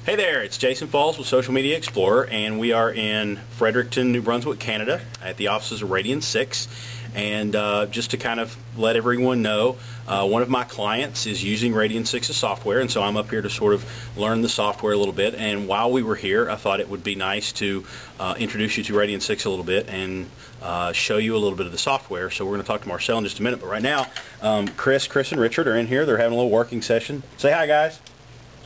Hey there, it's Jason Falls with Social Media Explorer, and we are in Fredericton, New Brunswick, Canada at the offices of Radian6. And just to kind of let everyone know, one of my clients is using Radian6's software, and so I'm up here to sort of learn the software a little bit. And while we were here, I thought it would be nice to introduce you to Radian6 a little bit and show you a little bit of the software. So we're going to talk to Marcel in just a minute, but right now Chris and Richard are in here. They're having a little working session. Say hi, guys.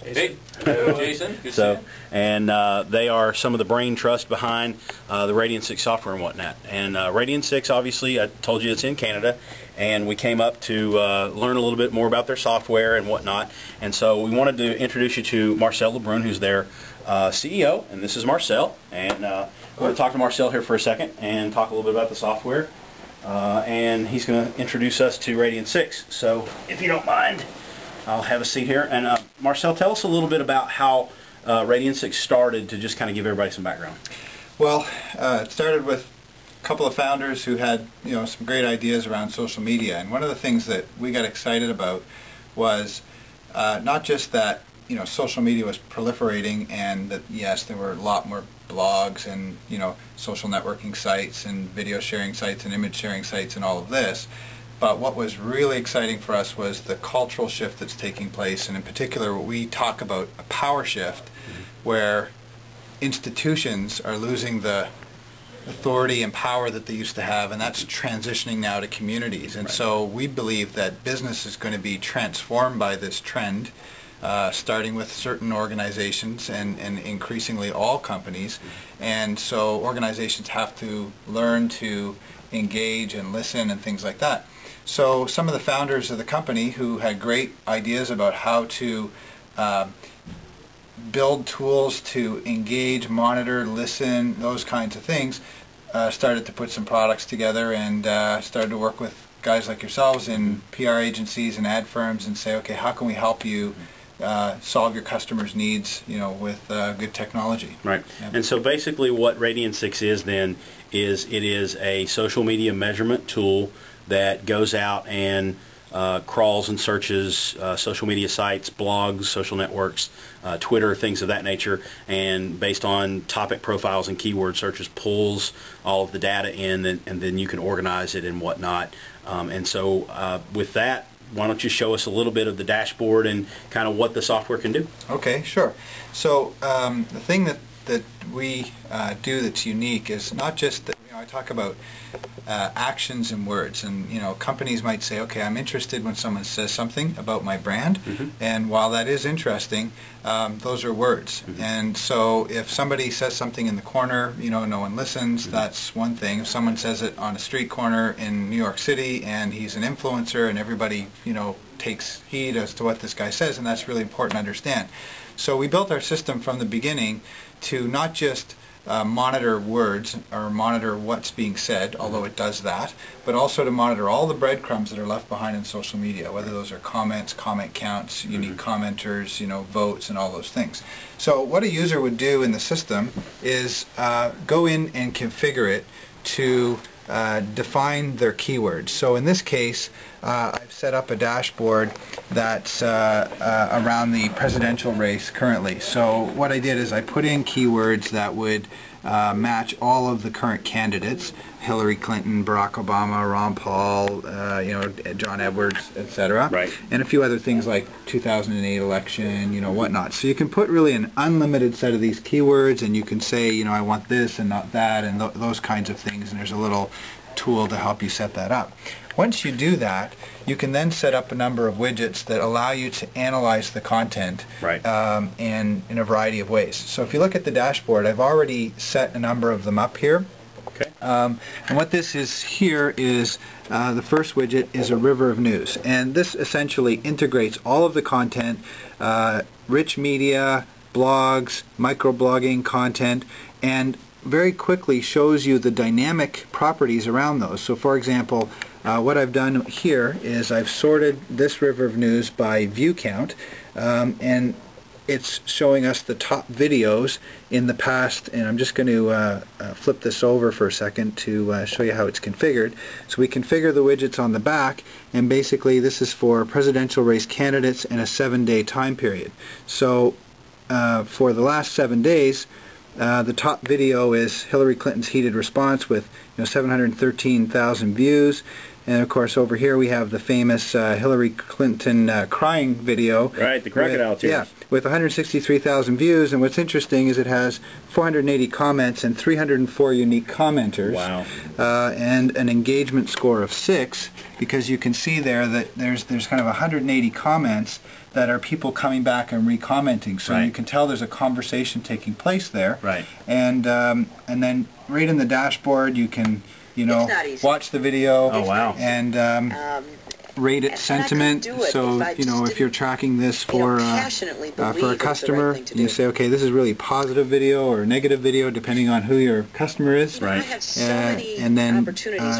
Hey, hello, Jason. Good to see you. And they are some of the brain trust behind the Radian6 software and whatnot. And Radian6, obviously, I told you it's in Canada, and we came up to learn a little bit more about their software and whatnot. And so we wanted to introduce you to Marcel Lebrun, who's their CEO, and this is Marcel. And we're going to talk to Marcel here for a second and talk a little bit about the software. And he's going to introduce us to Radian6. So if you don't mind, I'll have a seat here. And Marcel, tell us a little bit about how Radian6 started, to just kind of give everybody some background. Well, it started with a couple of founders who had, some great ideas around social media. And one of the things that we got excited about was not just that, social media was proliferating, and that, yes, there were a lot more blogs and, social networking sites and video sharing sites and image sharing sites and all of this. But what was really exciting for us was the cultural shift that's taking place, and in particular we talk about a power shift where institutions are losing the authority and power that they used to have, and that's transitioning now to communities. And so we believe that business is going to be transformed by this trend, starting with certain organizations and increasingly all companies. And so organizations have to learn to engage and listen and things like that. So some of the founders of the company who had great ideas about how to build tools to engage, monitor, listen, those kinds of things, started to put some products together and started to work with guys like yourselves in PR agencies and ad firms and say, okay, how can we help you solve your customers' needs, with good technology. Right. Yeah. And so basically what Radian6 is then is it is a social media measurement tool that goes out and crawls and searches social media sites, blogs, social networks, Twitter, things of that nature, and based on topic profiles and keyword searches, pulls all of the data in, and then you can organize it and whatnot. And so with that, why don't you show us a little bit of the dashboard and kind of what the software can do? Okay, sure. So the thing that we do that's unique is not just that, I talk about actions and words, and companies might say, okay, I'm interested when someone says something about my brand, and while that is interesting, those are words. And so if somebody says something in the corner, no one listens, that's one thing. If someone says it on a street corner in New York City and he's an influencer and everybody takes heed as to what this guy says, and that's really important to understand. So we built our system from the beginning to not just monitor words or monitor what's being said, although it does that, but also to monitor all the breadcrumbs that are left behind in social media, whether those are comments, comment counts, unique commenters, votes, and all those things. So what a user would do in the system is go in and configure it to define their keywords. So in this case, I've set up a dashboard that's around the presidential race currently. So what I did is I put in keywords that would match all of the current candidates: Hillary Clinton, Barack Obama, Ron Paul, John Edwards, etc. Right. And a few other things like 2008 election, whatnot. So you can put really an unlimited set of these keywords, and you can say, I want this and not that, and those kinds of things. And there's a little tool to help you set that up. Once you do that, you can then set up a number of widgets that allow you to analyze the content, right, in a variety of ways. So if you look at the dashboard, I've already set a number of them up here. Okay. And what this is here is the first widget is a river of news, and this essentially integrates all of the content, rich media, blogs, microblogging content, and very quickly shows you the dynamic properties around those. So for example, what I've done here is I've sorted this river of news by view count, and it's showing us the top videos in the past, and I'm just going to flip this over for a second to show you how it's configured. So we configure the widgets on the back, and basically this is for presidential race candidates in a 7-day time period. So for the last 7 days, the top video is Hillary Clinton's heated response with 713,000 views. And of course over here we have the famous Hillary Clinton crying video. Right, the crocodile tears. Yeah, with 163,000 views. And what's interesting is it has 480 comments and 304 unique commenters. Wow. And an engagement score of 6, because you can see there that there's kind of 180 comments that are people coming back and re-commenting. So right. You can tell there's a conversation taking place there. Right. And then right in the dashboard you can watch the video. Oh, wow. And rate its sentiment. So if you're tracking this for a customer, you say, okay, this is really positive video or negative video, depending on who your customer is. Right. And then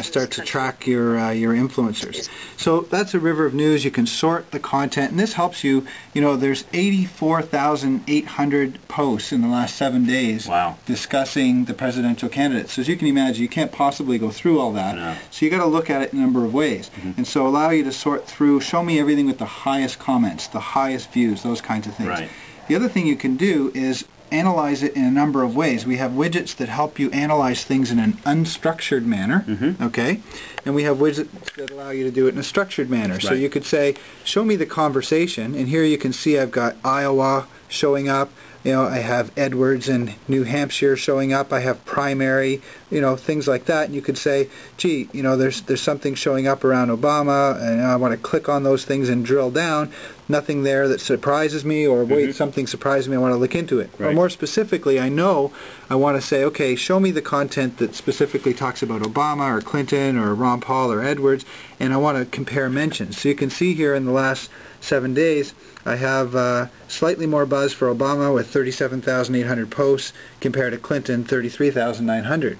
start to track your influencers. So that's a river of news. You can sort the content, and this helps you. There's 84,800 posts in the last 7 days. Wow. Discussing the presidential candidates. So as you can imagine, you can't possibly go through all that. No. So you got to look at it in a number of ways. And so allow you to sort through, show me everything with the highest comments, the highest views, those kinds of things. Right. The other thing you can do is analyze it in a number of ways. We have widgets that help you analyze things in an unstructured manner, okay? And we have widgets that allow you to do it in a structured manner. Right. So you could say, show me the conversation, and here you can see I've got Iowa showing up. I have Edwards in New Hampshire showing up. I have primary, things like that. And you could say, gee, there's something showing up around Obama, and I want to click on those things and drill down. Nothing there that surprises me, or wait, something surprised me, I want to look into it. Right. Or more specifically, I know I want to say, okay, show me the content that specifically talks about Obama or Clinton or Ron Paul or Edwards, and I want to compare mentions. So you can see here in the last 7 days, I have slightly more buzz for Obama with 37,800 posts compared to Clinton, 33,900.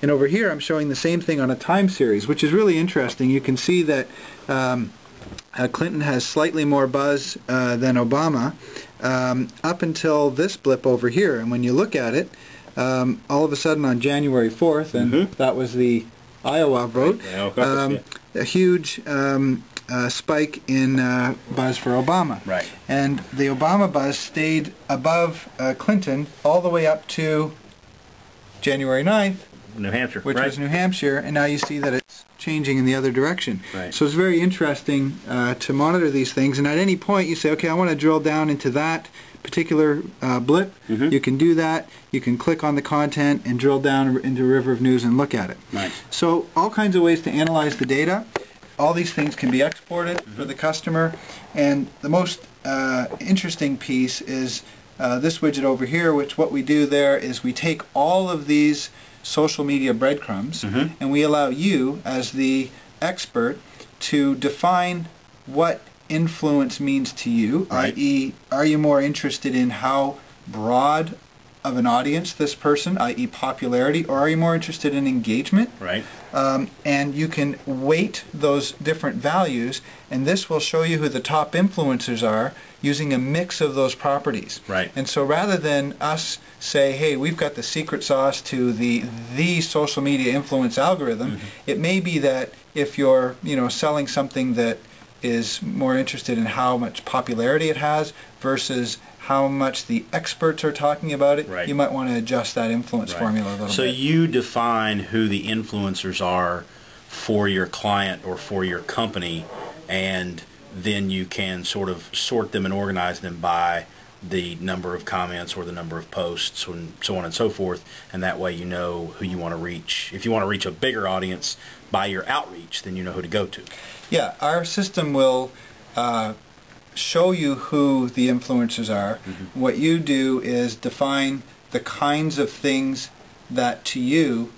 And over here I'm showing the same thing on a time series, which is really interesting. You can see that Clinton has slightly more buzz than Obama up until this blip over here. And when you look at it, all of a sudden on January 4th, and that was the Iowa vote, a huge spike in buzz for Obama. Right. And the Obama buzz stayed above Clinton all the way up to January 9th, New Hampshire. which right. was New Hampshire, and now you see that it's changing in the other direction. Right. So it's very interesting to monitor these things, and at any point you say, okay, I want to drill down into that particular blip. You can do that. You can click on the content and drill down into River of News and look at it. Nice. So all kinds of ways to analyze the data. All these things can be exported for the customer, and the most interesting piece is this widget over here, which what we do there is we take all of these social media breadcrumbs and we allow you as the expert to define what influence means to you, right. i.e. are you more interested in how broad of an audience this person, i.e. popularity, or are you more interested in engagement? Right. And you can weight those different values, and this will show you who the top influencers are using a mix of those properties. Right. And so rather than us say, hey, we've got the secret sauce to the social media influence algorithm, it may be that if you're selling something that is more interested in how much popularity it has versus how much the experts are talking about it, right. you might want to adjust that influence formula a little bit. So you define who the influencers are for your client or for your company, and then you can sort of sort them and organize them by the number of comments or the number of posts and so on and so forth, and that way you know who you want to reach. If you want to reach a bigger audience by your outreach, then you know who to go to. Yeah, our system will show you who the influencers are. What you do is define the kinds of things that to you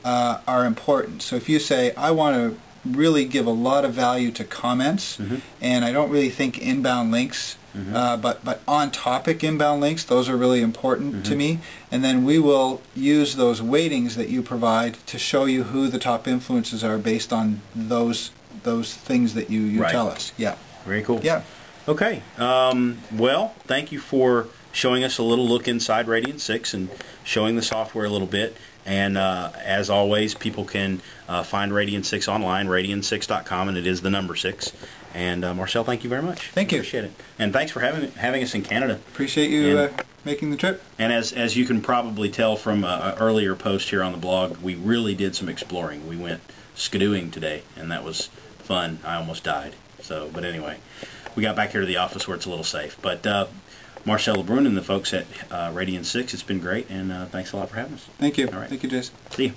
are important. So if you say, I want to really give a lot of value to comments, and I don't really think inbound links, but on-topic inbound links, those are really important to me, and then we will use those weightings that you provide to show you who the top influencers are based on those things that you right. tell us. Yeah. Very cool. Yeah. Okay. Well, thank you for showing us a little look inside Radian6 and showing the software a little bit. And as always, people can find Radian6 online, radian6.com, and it is the number 6. And Marcel, thank you very much. Thank you. Appreciate it. And thanks for having us in Canada. Appreciate you making the trip. And as you can probably tell from an earlier post here on the blog, we really did some exploring. We went skidooing today, and that was fun. I almost died. So, but anyway, we got back here to the office where it's a little safe. But Marcel LeBrun and the folks at Radian6, it's been great, and thanks a lot for having us. Thank you. All right. Thank you, Jason. See you.